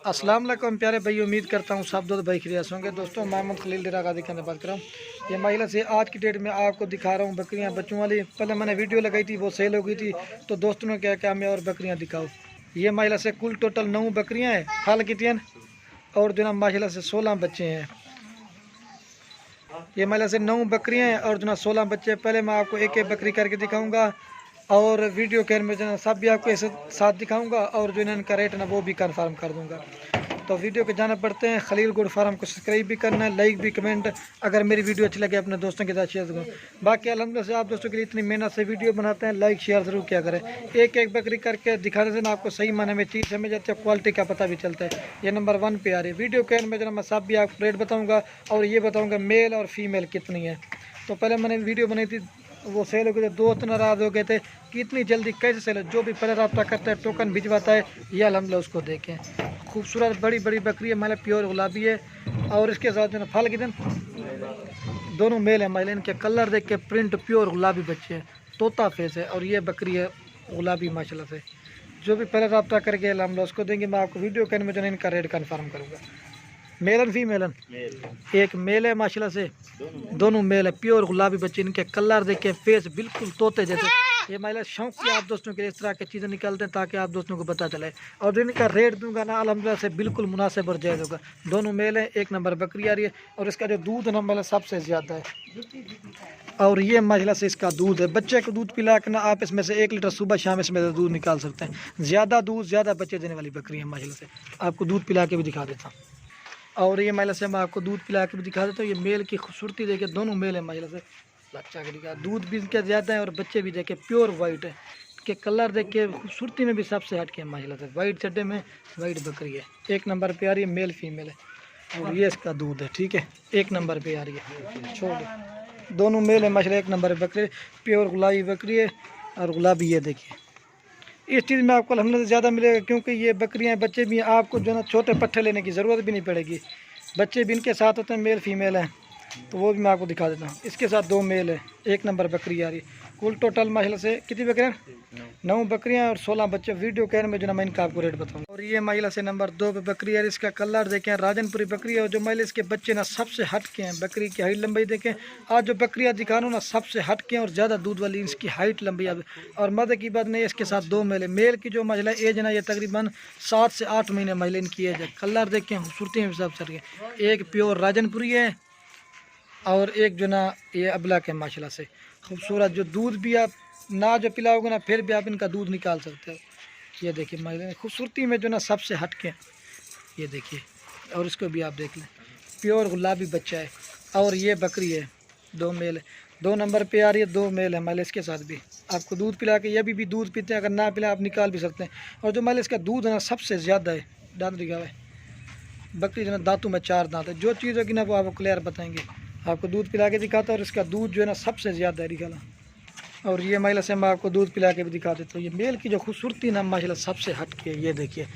अस्सलाम वालेकुम प्यारे भाई, उम्मीद करता हूँ सब दोस्त भाई खिरियत होंगे। दोस्तों मैं मोहम्मद खलील डेरा गाजी खान बात कर रहा हूँ। ये महिला से आज की डेट में आपको दिखा रहा हूँ बकरियाँ बच्चों वाली। पहले मैंने वीडियो लगाई थी, वो सेल हो गई थी, तो दोस्तों ने क्या क्या मैं और बकरियाँ दिखाऊँ। ये महिला से कुल टोटल 9 बकरियाँ हैं, हाल की तीन और जो ना माशाल्लाह से 16 बच्चे हैं। ये महिला से 9 बकरियाँ हैं और जो ना 16 बच्चे। पहले मैं आपको एक एक बकरी करके दिखाऊँगा और वीडियो के में जो है सब भी आपको ऐसे साथ दिखाऊंगा और जो इनका रेट ना वो भी कंफर्म कर दूंगा। तो वीडियो के जाना पड़ते हैं। खलील गुड फार्म को सब्सक्राइब भी करना है, लाइक भी, कमेंट अगर मेरी वीडियो अच्छी लगे अपने दोस्तों के साथ शेयर करूँ। बाकी अल्हम्दुलिल्लाह से आप दोस्तों के लिए इतनी मेहनत से वीडियो बनाते हैं, लाइक शेयर ज़रूर किया करें। एक एक बकरी करके दिखाने से ना आपको सही माने में चीज़ समझ जाती है, क्वालिटी का पता भी चलता है। ये नंबर 1 पे आ रही है। वीडियो के में जो मैं सब भी आपको रेट बताऊँगा और ये बताऊँगा मेल और फीमेल कितनी है। तो पहले मैंने वीडियो बनाई थी, वो सेल हो गए थे, 2 नाराज़ हो गए थे कि इतनी जल्दी कैसे सेल। जो भी पहले रब्ता करता है, टोकन भिजवाता है, ये अल्हम्दुलिल्लाह उसको देखें। खूबसूरत बड़ी बड़ी बकरी है, मतलब प्योर गुलाबी है। और इसके साथ जो है फल के दिन दोनों मेल है। मतलब इनके कलर देख के प्रिंट प्योर गुलाबी बच्चे हैं, तोता फेस है। और ये बकरी है गुलाबी माशाल्लाह से। जो भी पहले रब्ता करके अल्हम्दुलिल्लाह उसको देंगे। मैं आपको वीडियो के में जो है इनका रेट कन्फर्म करूँगा। मेलन फीमेलन एक मेल है माशाल्लाह से, दोनों मेल है, प्योर गुलाबी बच्चे। इनके कलर देखे, फेस बिल्कुल तोते जैसे। ये महिला शौक के आप दोस्तों के लिए इस तरह की चीज़ें निकालते हैं ताकि आप दोस्तों को पता चले। और जो इनका रेट दूंगा ना अल्हम्दुलिल्लाह से बिल्कुल मुनासिब और जायज़ होगा। दोनों मेल है, 1 नंबर बकरी आ रही है और इसका जो दूध है ना मतलब सबसे ज़्यादा है। और ये महिला से इसका दूध है, बच्चे को दूध पिला के ना आप इसमें से 1 लीटर सुबह शाम इसमें से दूध निकाल सकते हैं। ज़्यादा दूध ज़्यादा बच्चे देने वाली बकरी है माशाल्लाह से। आपको दूध पिला के भी दिखा देता हूँ। और ये महिला से मैं आपको दूध पिला के भी दिखा देता हूँ। ये मेल की खूबसूरती देखे, दोनों मेल है महिला से। बच्चा के दिखा, दूध भी इनके ज़्यादा है और बच्चे भी देखे प्योर वाइट है। के कलर देख के खूबसूरती में भी सबसे हट के महिला से। वाइट चड्डे में वाइट बकरी है, 1 नंबर पे आ रही है, मेल फीमेल है। और ये इसका दूध है, ठीक है, 1 नंबर पे आ रही है। छोड़, दोनों मेल है माशाल्लाह, 1 नंबर बकरी, प्योर गुलाबी बकरी है और गुलाबी है। देखिए इस चीज़ में आपको अल्हम्दुलिल्लाह ज़्यादा मिलेगा क्योंकि ये बकरियां बच्चे भी हैं। आपको जो ना छोटे पट्ठे लेने की ज़रूरत भी नहीं पड़ेगी, बच्चे भी इनके साथ होते हैं, मेल फीमेल हैं। तो वो भी मैं आपको दिखा देता हूँ। इसके साथ 2 मेल है, 1 नंबर बकरी आ रही है। कुल टोटल माशाल्लाह से कितनी बकरियाँ? 9 बकरियाँ और 16 बच्चे। वीडियो कहने में जो ना मैं इनका आपको रेट बताऊँगा। और ये महिला से नंबर 2 पे बकरी है। इसका कलर देखें, राजनपुरी बकरी है। और जो महिला इसके बच्चे ना सबसे हट के हैं, बकरी की हाइट लंबाई देखें। आज जो बकरियाँ दिखा रहा हूँ ना सबसे हट के हैं और ज़्यादा दूध वाली इसकी हाइट लंबाई। और मदद की बात नहीं, इसके साथ 2 मेल है। मेल की जो महिला एज है ना ये तकरीबन 7 से 8 महीने महिला इनकी एज है। कलर देखें, खूबसूरती में सब सर है। एक प्योर राजनपुरी है और एक जो ना ये अबला के माशाल्लाह से खूबसूरत। जो दूध भी आप ना जो पिलाओगे ना फिर भी आप इनका दूध निकाल सकते हो। ये देखिए महिला खूबसूरती में जो ना सबसे हट के, ये देखिए। और इसको भी आप देख लें, प्योर गुलाबी बच्चा है। और ये बकरी है, 2 मेल है, 2 नंबर पे आ रही है, 2 मेल है महिला। इसके साथ भी आपको दूध पिला के, ये भी दूध पीते हैं, अगर ना पिला आप निकाल भी सकते हैं। और जो महिला इसका दूध है ना सबसे ज़्यादा है। दांत दिखावा है बकरी जो ना, दांतों में 4 दांत है। जो चीज़ होगी ना वो आपको क्लियर बताएंगे। आपको दूध पिला के दिखाता है और इसका दूध जो है ना सबसे ज़्यादा है निकाला। और ये महिला से मैं आपको दूध पिला के भी दिखा देता हूँ। ये मेल की जो खूबसूरती ना माशाल्लाह सबसे हट के, ये देखिए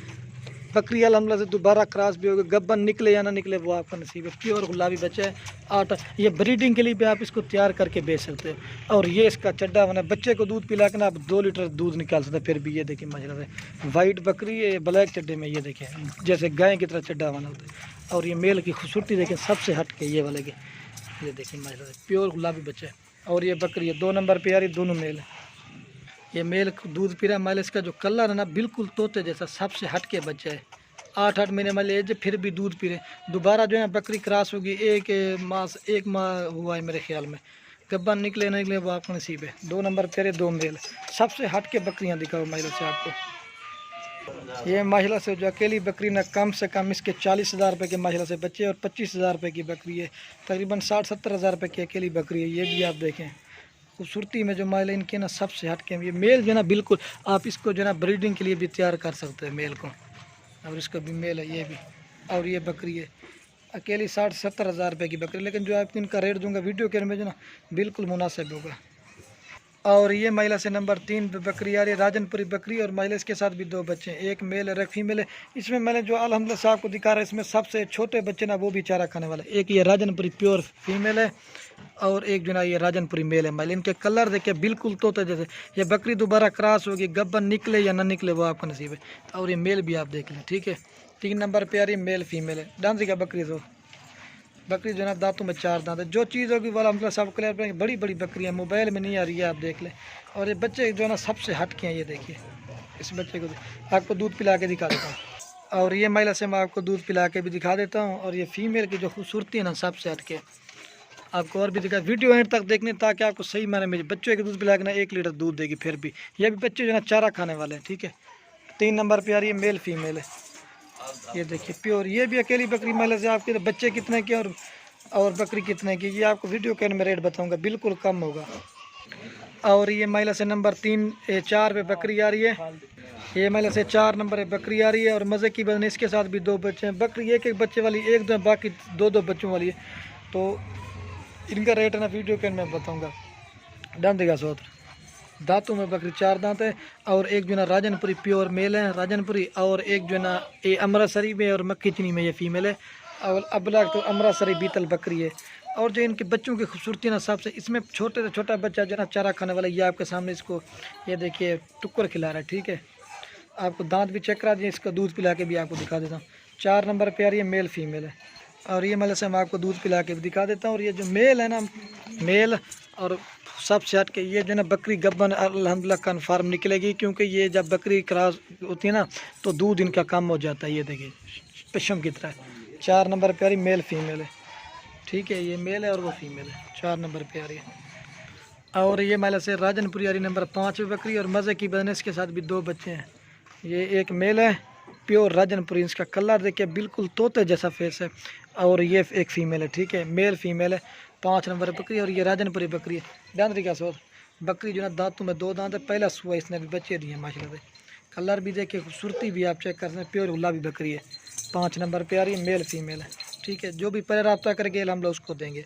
बकरी अल्हम्दुलिल्लाह से दोबारा क्रॉस भी होगी। गब्बन निकले या ना निकले वो आपका नसीब है। प्योर गुलाबी बच्चा है, 8। ये ब्रीडिंग के लिए भी आप इसको तैयार करके बेच सकते हो। और ये इसका चड्डा बना, बच्चे को दूध पिला के ना आप 2 लीटर दूध निकाल सकते हैं। फिर भी ये देखिए माशाल्लाह से वाइट बकरी है, ब्लैक चड्डे में। ये देखें जैसे गाय की तरह चड्डा बना होता है। और ये मेल की खूबसूरती देखें सबसे हट के, ये वाले के, ये देखिए माशाल्लाह से प्योर गुलाबी बच्चा है। और ये बकरी है, 2 नंबर पे यार, दोनों मेल है। ये मेल दूध पी रहा है माल। इसका जो कलर है ना बिल्कुल तोते जैसा, सबसे हट के बच्चा है। 8 महीने माल एज, फिर भी दूध पी रहे। दोबारा जो है बकरी क्रॉस होगी, 1 माह हुआ है मेरे ख्याल में। गब्बन निकले नहीं निकले वो आपका नसीब है। 2 नंबर पे 2 मेल, सबसे हट के बकरियाँ दिखाओ महिला से आपको। ये माशाल्लाह से जो अकेली बकरी ना कम से कम इसके 40,000 रुपये के माशाल्लाह से बच्चे और 25,000 रुपये की बकरी है। तकरीबन 60-70 हज़ार रुपये की अकेली बकरी है। ये भी आप देखें खूबसूरती में जो माल इनके ना सबसे हट के। ये मेल जो है ना बिल्कुल आप इसको जो है ना ब्रीडिंग के लिए भी तैयार कर सकते हैं मेल को। और इसका भी मेल है ये भी। और ये बकरी है अकेली 60-70 हज़ार रुपये की बकरी, लेकिन जो आपको इनका रेट दूंगा वीडियो के में जो ना बिल्कुल मुनासिब होगा। और ये महिला से नंबर 3 पे बकरी आ रही है, राजनपुरी बकरी। और महिला इसके साथ भी 2 बच्चे हैं, एक मेल है, एक फीमेल है। इसमें मैंने जो अल्हम्दुलिल्लाह साहब को दिखा रहा है, इसमें सबसे छोटे बच्चे ना वो भी चारा खाने वाले। एक ये राजनपुरी प्योर फीमेल है और एक जो ना ये राजनपुरी मेल है महिला। इनके कलर देखिए बिल्कुल तोते जैसे। ये बकरी दोबारा क्रॉस होगी, गब्बन निकले या ना निकले वो आपका नसीब है। और ये मेल भी आप देख लें, ठीक है। 3 नंबर पे आ रही है, मेल फीमेल है। डांसी का बकरी तो बकरी जो है ना दांतों में 4 दांत है। जो चीज़ होगी वाला मतलब सब क्लियर करेंगे। बड़ी बड़ी बकरी है, मोबाइल में नहीं आ रही है, आप देख लें। और ये बच्चे जो है ना सबसे हट के हैं, ये देखिए इस बच्चे को आपको दूध पिला के दिखा देता हूँ। और ये महिला से मैं आपको दूध पिला के भी दिखा देता हूँ। और ये फीमेल की जो खूबसूरती है ना सबसे हट के आपको और भी दिखा। वीडियो एंड तक देखने ताकि आपको सही माने में बच्चों के दूध पिला के ना 1 लीटर दूध देगी। फिर भी ये भी बच्चे जो है ना चारा खाने वाले हैं, ठीक है। 3 नंबर पे आ रही है, मेल फीमेल है। ये देखिए प्योर, ये भी अकेली बकरी महिला से आपके बच्चे कितने के और बकरी कितने की, ये आपको वीडियो के में रेट बताऊंगा, बिल्कुल कम होगा। और ये महिला से नंबर 4 पे बकरी आ रही है। ये महिला से 4 नंबर पे बकरी आ रही है। और मज़े की बात नहीं, इसके साथ भी 2 बच्चे हैं। बकरी एक बच्चे वाली, एक दो बाकी 2 बच्चों वाली है। तो इनका रेट है ना वीडियो के में बताऊँगा। दांत का सोत्र दांतों में बकरी 4 दांत है। और एक जो ना राजनपुरी प्योर मेल है, राजनपुरी। और एक जो ना ये अमृतसरी में और मक्की चनी में ये फीमेल है। और अबलाग तो अमृतसरी बीतल बकरी है। और जो इनके बच्चों की खूबसूरती ना सबसे, इसमें छोटे से छोटा बच्चा जो ना चारा खाने वाला, ये आपके सामने इसको ये देखिए टुक्कर खिला रहा है, ठीक है। आपको दांत भी चेक करा दिए, इसका दूध पिला के भी आपको दिखा देता हूँ। 4 नंबर पे आ रही है, मेल फीमेल है। और ये मतलब से मैं आपको दूध पिला के भी दिखा देता हूँ। और ये जो मेल है ना, मेल और सबसे हट के ये जो ना बकरी गब्बन अल्हम्दुलिल्लाह कन्फर्म निकलेगी, क्योंकि ये जब बकरी क्रॉस होती है ना तो दूध इनका कम हो जाता है। ये देखिए पशम की तरह। 4 नंबर पे आ रही मेल फीमेल है, ठीक है। ये मेल है और वो फीमेल है, 4 नंबर पे आ रही है। और ये महिला से राजनपुरी आ रही नंबर 5 पे बकरी। और मज़े की बिजनेस के साथ भी 2 बच्चे हैं। ये एक मेल है प्योर राजनपुरी, इसका कलर देखिए बिल्कुल तोते जैसा फेस है। और ये एक फीमेल है, ठीक है। मेल फीमेल है, 5 नंबर बकरी। और ये राजनपुरी बकरी है। डांदरी का सोच बकरी जो ना दांतों में 2 दांत है। पहला सुबह इसने भी बच्चे दिए माशाल्लाह से। कलर भी देखिए, खूबसूरती भी आप चेक कर सकते हैं। प्योर गुलाबी बकरी है, 5 नंबर पे आ रही है, मेल फीमेल है, ठीक है। जो भी पहले रब्ता करके हम लोग उसको देंगे।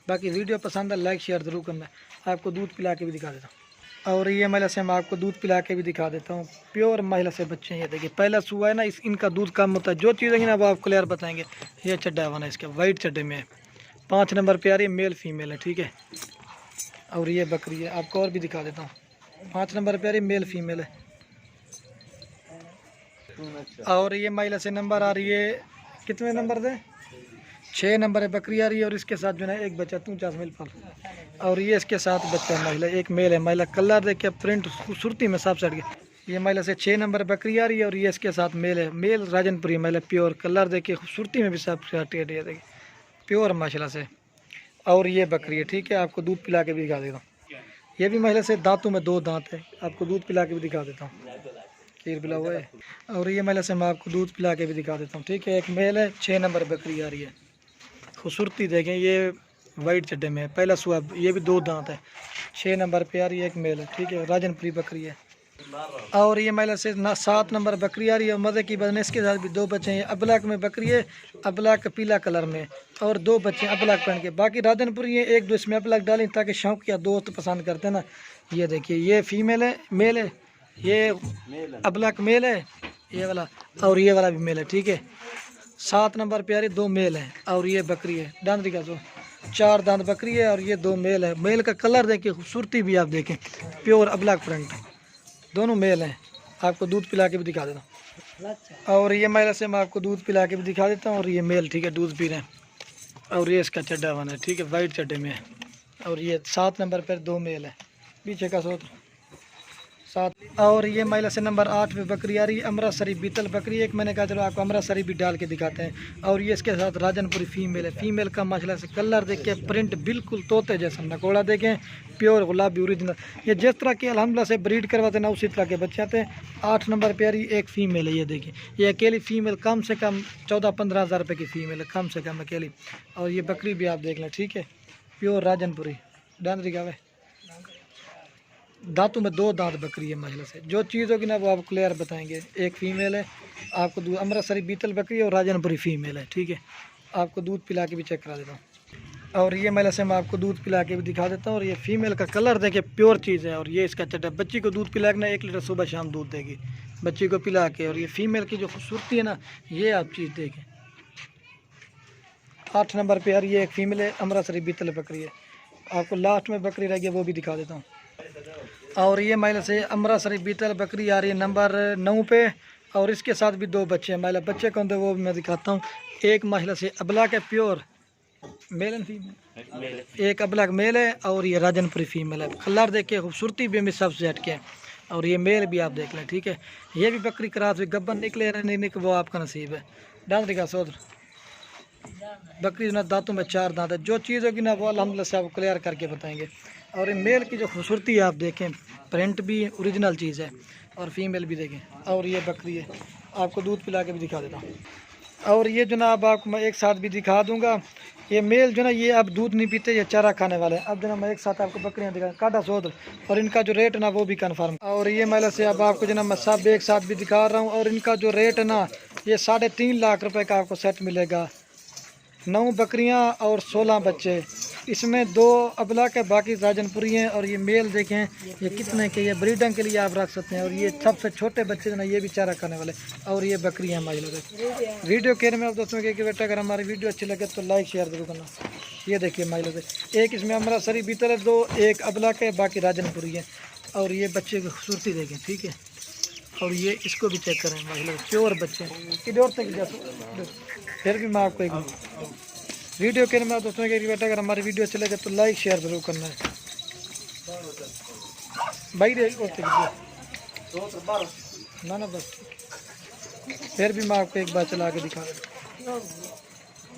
बाकी वीडियो पसंद है लाइक शेयर ज़रूर करना। आपको दूध पिला के भी दिखा देता हूँ। और ये महिला से मैं आपको दूध पिला के भी दिखा देता हूँ। प्योर महिला से बच्चे हैं, ये देखिए पहला सुबह है ना, इनका दूध कम होता है। जो चीज़ है ना वो आप क्लियर बताएंगे। ये चड्डा बना इसके वाइट चड्डे में है, 5 नंबर पे आ रही है, मेल फीमेल है, ठीक है। और ये बकरी है, आपको और भी दिखा देता हूँ। 5 नंबर पे आ रही है, मेल फीमेल है। और ये महिला से नंबर आ रही है, कितने नंबर दे 6 नंबर है बकरी आ रही है। और इसके साथ जो है एक बच्चा 50 मिल पर। और ये इसके साथ बच्चा है महिला, एक मेल है। महिला कलर देख के प्रिंट खूबसूरती में साफ सट गया। ये महिला से 6 नंबर बकरी आ रही है। और ये इसके साथ मेल है, मेल राजनपुरी महिला प्योर। कलर देख के खूबसूरती में भी साफ सट है, देखिए प्योर माशाल्लाह से। और ये बकरी है, ठीक है। आपको दूध पिला के भी दिखा देता हूँ। ये भी महिला से दांतों में 2 दांत है, आपको दूध पिला के भी दिखा देता हूँ। खीर पिला हुआ है। और ये महिला से मैं आपको दूध पिला के भी दिखा देता हूँ, ठीक है। एक मेल है, 6 नंबर बकरी आ रही है। खूबसूरती देखें, ये वाइट चड्डे में है, पहला सुबह। ये भी 2 दांत है, 6 नंबर पे आ रही है, एक मेल है, ठीक है। राजनपुरी बकरी है। और ये महिला से 7 नंबर बकरी आ रही है। मज़े की बिजनेस के साथ भी 2 बच्चे हैं। अबलाक में बकरी है, अबलाक पीला कलर में। और 2 बच्चे अबलाक पहन के। बाकी राजनपुरी है, 1-2 इसमें अबलाक डालें ताकि शौक या दोस्त पसंद करते हैं ना। ये देखिए ये फीमेल है, मेल है। ये अबलाक मेल है ये वाला। और ये वाला भी मेल है, ठीक है। 7 नंबर पे आ रही 2 मेल है। और ये बकरी है डांदरी का, 4 दांत बकरी है। और ये 2 मेल है। मेल का कलर देखिए, खूबसूरती भी आप देखें, प्योर अबलाक प्रिंट, दोनों मेल हैं। आपको दूध पिला के भी दिखा देता हूँ। और ये महिला से मैं आपको दूध पिला के भी दिखा देता हूँ। और ये मेल, ठीक है, दूध पी रहे हैं। और ये इसका चड्डा बना है, ठीक है, वाइट चड्डे में है। और ये 7 नंबर पर 2 मेल है, पीछे का सोत 7। और ये महिला से नंबर 8 पे बकरी आ रही है, अमृतसरी बीतल बकरी। एक मैंने कहा चलो आपको अमृतसरी भी डाल के दिखाते हैं। और ये इसके साथ राजनपुरी फीमेल है। फीमेल का माशाल्लाह से कलर देखे, प्रिंट बिल्कुल तोते जैसा, नकोड़ा देखें, प्योर गुलाबी ओरिजिनल। ये जिस तरह के अल्हम्दुलिल्लाह से ब्रीड करवाते ना उसी तरह के बच्चे आते हैं। 8 नंबर पे आ रही एक फ़ीमेल है, ये देखिए ये अकेली फ़ीमेल कम से कम 14-15 हज़ार रुपये की फ़ीमेल है, कम से कम अकेली। और ये बकरी भी आप देख लें, ठीक है, प्योर राजनपुरी डांदरी का। दांतों में 2 दांत बकरी है माशाल्लाह से। जो चीज़ होगी ना वो आपको क्लियर बताएंगे। एक फ़ीमेल है, आपको दूध अमृतसरी बीतल बकरी और राजनपुरी फ़ीमेल है, ठीक है। आपको दूध पिला के भी चेक करा देता हूँ। और ये महिला से मैं आपको दूध पिला के भी दिखा देता हूँ। और ये फ़ीमेल का कलर देखिए, प्योर चीज़ है। और ये इसका चड्डा, बच्ची को दूध पिला के ना 1 लीटर सुबह शाम दूध देगी बच्ची को पिला के। और ये फ़ीमेल की जो खूबसूरती है ना, ये आप चीज़ देखें। 8 नंबर पे यार ये एक फ़ीमेल है, अमृतसरी बीतल बकरी है। आपको लास्ट में बकरी रह गई वो भी दिखा देता हूँ। और ये महिला से अमृतसरी बीतल बकरी आ रही है नंबर 9 पे। और इसके साथ भी 2 बच्चे हैं। महिला बच्चे कौन थे वो भी मैं दिखाता हूँ। एक महिला से अबला के प्योर मेल एंड फीमेल, एक अबला का मेल है और ये राजनपुरी फीमेल है। कलर देखिए, खूबसूरती भी हमें सबसे हटके है। और ये मेल भी आप देख लें, ठीक है। ये भी बकरी क्रास हुई, गब्बन निकले या नहीं निकले वो आपका नसीब है। डांस का सोदर बकरी जो ना दांतों में 4 दांत है। जो चीज़ होगी ना वो अल्हम्दुलिल्लाह से आपको क्लियर करके बताएंगे। और ये मेल की जो खूबसूरती है आप देखें, प्रिंट भी ओरिजिनल चीज़ है और फीमेल भी देखें। और ये बकरी है, आपको दूध पिला के भी दिखा देता हूँ। और ये जनाब आपको मैं एक साथ भी दिखा दूंगा। ये मेल जो ना ये अब दूध नहीं पीते, ये चारा खाने वाले हैं। अब जो ना मैं एक साथ आपको बकरियां दिखा काटा सोदर और इनका जो रेट है ना वो भी कन्फर्म। और ये महिला से अब आपको जो ना मैं सब एक साथ भी दिखा रहा हूँ। और इनका जो रेट है ना ये 3.5 लाख रुपए का आपको सेट मिलेगा। 9 बकरियां और 16 बच्चे, इसमें 2 अबला के, बाकी राजनपुरी हैं। और ये मेल देखें ये कितने के, ये ब्रीडिंग के लिए आप रख सकते हैं। और ये सबसे छोटे बच्चे जो ना ये भी चारा खाने वाले। और ये बकरियां हमारी लोग वीडियो केयर में आप दोस्तों के बेटा अगर हमारी वीडियो अच्छी लगे तो लाइक शेयर जरूर करना। ये देखिए माई लोग, एक इसमें अमृतसरी भीतर है, 2 एक अबला के, बाकी राजनपुरी है। और ये बच्चे की खूबसूरती देखें, ठीक है। और ये इसको भी चेक करें माई लोग, प्योर बच्चे किधर तक। फिर भी मैं आपको एक वीडियो के में दोस्तों के बेटा अगर हमारी वीडियो अच्छी लगे तो लाइक शेयर जरूर करना है भाई। ना बस फिर भी मैं आपको एक बार चला के दिखा दूँ।